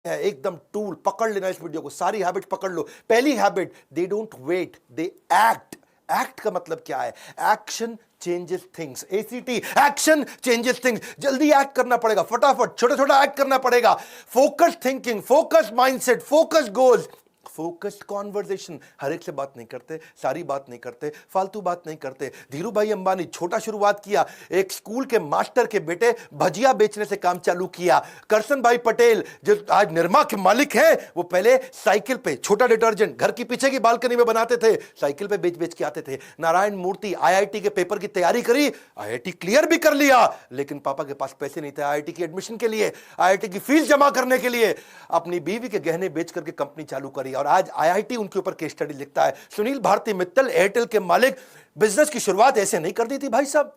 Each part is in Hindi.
है एकदम टूल पकड़ लेना इस वीडियो को, सारी हैबिट पकड़ लो। पहली habit, they don't wait, they act. Act का मतलब क्या है? Action changes things. A C T, action changes things. जल्दी एक्ट करना पड़ेगा, फटाफट छोटा छोटा एक्ट करना पड़ेगा। Focus thinking, focus mindset, focus goals, focused conversation. हर एक से बात नहीं करते, सारी बात नहीं करते, फालतू बात नहीं करते। धीरू भाई अंबानी छोटा शुरुआत किया, एक स्कूल के मास्टर के बेटे भजिया बेचने से काम चालू किया। करसन भाई पटेल जो आज निरमा के मालिक हैं, वो पहले साइकिल पे छोटा डिटर्जेंट घर की पीछे की बालकनी में बनाते थे, साइकिल पे बेच बेच के आते थे। नारायण मूर्ति आईआईटी के पेपर की तैयारी करी, आईआईटी क्लियर भी कर लिया, लेकिन पापा के पास पैसे नहीं थे आईआईटी की एडमिशन के लिए, आईआईटी की फीस जमा करने के लिए। अपनी बीवी के गहने बेच करके कंपनी चालू करी और आज आईआईटी उनके ऊपर केस स्टडी लिखता है। सुनील भारती मित्तल एयरटेल के मालिक, बिजनेस की शुरुआत ऐसे नहीं कर दी थी भाई साहब।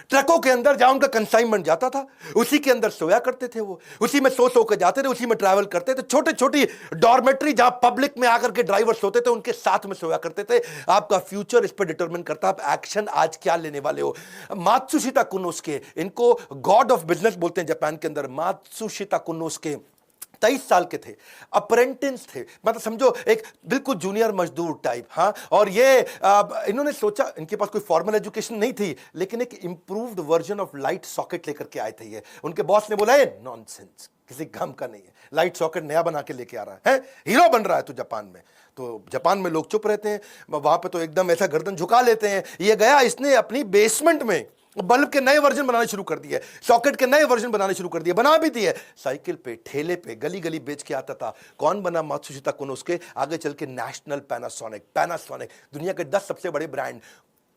ट्रकों के अंदर जहां उनका कंसाइनमेंट जाता था, उसी के अंदर सोया करते थे, वो उसी में सो के जाते थे, उसी में ट्रैवल करते थे। छोटे छोटी डॉर्मेट्री जहां पब्लिक में आकर के ड्राइवर सोते थे, उनके साथ में सोया करते थे। आपका फ्यूचर इस पर डिटरमिन करता है आप एक्शन आज क्या लेने वाले हो। मात्सुशिता कुनोस्के, इनको गॉड ऑफ बिजनेस बोलते हैं जापान के अंदर। मात्सुशिता कुनोस्के 23 साल के थे, अप्रेंटिस थे, मतलब समझो एक बिल्कुल जूनियर मजदूर टाइप। हाँ, और ये इन्होंने सोचा, इनके पास कोई फॉर्मल एजुकेशन नहीं थी, लेकिन एक improved version of light socket लेकर के आए थे ये। उनके बॉस ने बोला ये नॉनसेंस, किसी काम का नहीं है, लाइट सॉकेट नया बना के लेके आ रहा है, हीरो बन रहा है तू जापान में। तो जापान में लोग चुप रहते हैं, वहां पे तो एकदम ऐसा गर्दन झुका लेते हैं। ये गया, इसने अपनी बेसमेंट में बल्ब के नए वर्जन बनाने शुरू कर दिए, सॉकेट के नए वर्जन बनाने शुरू कर दिए, बना भी दिए। साइकिल पे, ठेले पे, गली गली बेच के आता था। कौन बना? मात्सुशिता कुनोस्के। आगे चल के नेशनल पैनासोनिक, पैनासोनिक दुनिया के 10 सबसे बड़े brand.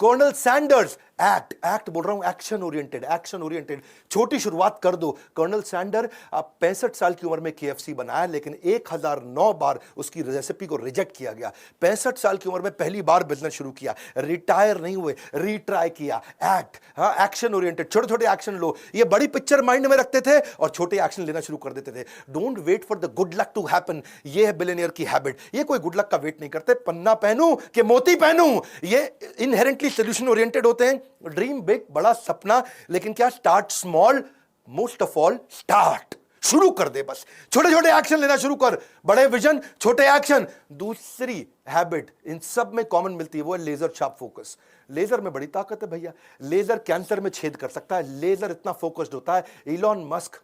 Colonel Sanders, act, act बोल रहा हूं, एक्शन ओरिएंटेड, एक्शन ओरिएंटेड। छोटी शुरुआत कर दो। कर्नल सैंडर आप 65 साल की उम्र में केएफसी बनाया, लेकिन 1009 बार उसकी रेसिपी को रिजेक्ट किया गया। 65 साल की उम्र में पहली बार बिजनेस शुरू किया, रिटायर नहीं हुए, रीट्राई किया। एक्ट, हाँ, एक्शन ओरिएंटेड, छोटे छोटे एक्शन लो। ये बड़ी पिक्चर माइंड में रखते थे और छोटे एक्शन लेना शुरू कर देते थे। Don't wait for the good luck to happen, ये है बिलियनियर की हैबिट। ये कोई गुड लक का वेट नहीं करते, पन्ना पहनूं कि मोती पहनूं, ये इनहेरेंटली सोल्यूशन ओरिएंटेड होते हैं। ड्रीम बिग, बड़ा सपना, लेकिन क्या? Start small, most of all start, शुरू कर दे बस। छोटे छोटे एक्शन लेना शुरू कर, बड़े विजन, छोटे एक्शन। दूसरी हैबिट इन सब में कॉमन मिलती है, वो है लेजर शार्प फोकस। लेजर में बड़ी ताकत है भैया, लेजर कैंसर में छेद कर सकता है, लेजर इतना फोकस्ड होता है। इलॉन मस्क,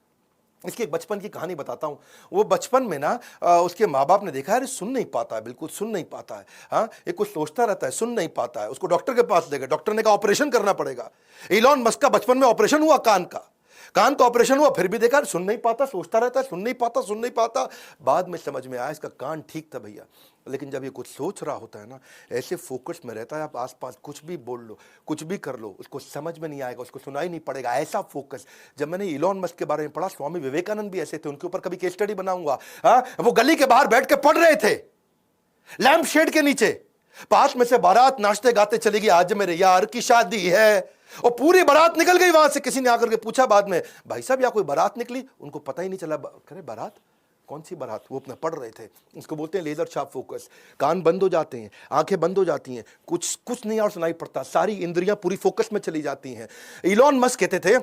इसकी एक बचपन की कहानी बताता हूं। वो बचपन में ना उसके माँ बाप ने देखा है सुन नहीं पाता है, बिल्कुल सुन नहीं पाता है। हाँ, ये कुछ सोचता रहता है, सुन नहीं पाता है। उसको डॉक्टर के पास ले गए, डॉक्टर ने कहा ऑपरेशन करना पड़ेगा। इलॉन मस्क का बचपन में ऑपरेशन हुआ, कान का ऑपरेशन हुआ, फिर भी देखा सुन नहीं पाता, सोचता रहता है, सुन नहीं पाता, सुन नहीं पाता। बाद में समझ में आया इसका कान ठीक था भैया। लेकिन जब ये कुछ सोच रहा होता है ना, ऐसे फोकस में रहता है, आप आसपास कुछ भी बोल लो, कुछ भी कर लो, उसको समझ में नहीं आएगा, उसको सुनाई नहीं पड़ेगा, ऐसा फोकस। जब मैंने इलॉन मस्क के बारे में पढ़ा, स्वामी विवेकानंद भी ऐसे थे, उनके ऊपर कभी केस स्टडी बनाऊंगा। हाँ, वो गली के बाहर बैठ के पढ़ रहे थे, लैंप शेड के नीचे। पास में से बारात नाचते गाते चलेगी, आज मेरे यार की शादी है, और पूरी बारात निकल गई वहां से। किसी ने आकर के पूछा बाद में, भाई साहब यहाँ कोई बारात निकली? उनको पता ही नहीं चला। करे बारात? कौन सी बारात? वो अपना पढ़ रहे थे। इसको बोलते हैं लेजर शार्प फोकस। कान बंद हो जाते हैं, आंखें बंद हो जाती हैं, कुछ नहीं और सुनाई पड़ता, सारी इंद्रियां पूरी फोकस में चली जाती हैं। इलॉन मस्क कहते थे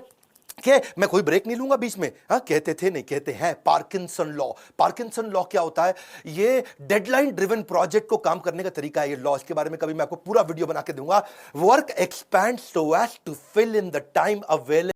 कि मैं कोई ब्रेक नहीं लूंगा बीच में। हाँ, कहते थे नहीं, कहते हैं पार्किंसन लॉ। पार्किंसन लॉ क्या होता है? ये डेडलाइन ड्रिवन प्रोजेक्ट को काम करने का तरीका है। ये लॉ, इसके बारे में कभी मैं आपको पूरा वीडियो बना के दूंगा। Work expands so as to fill in the time available.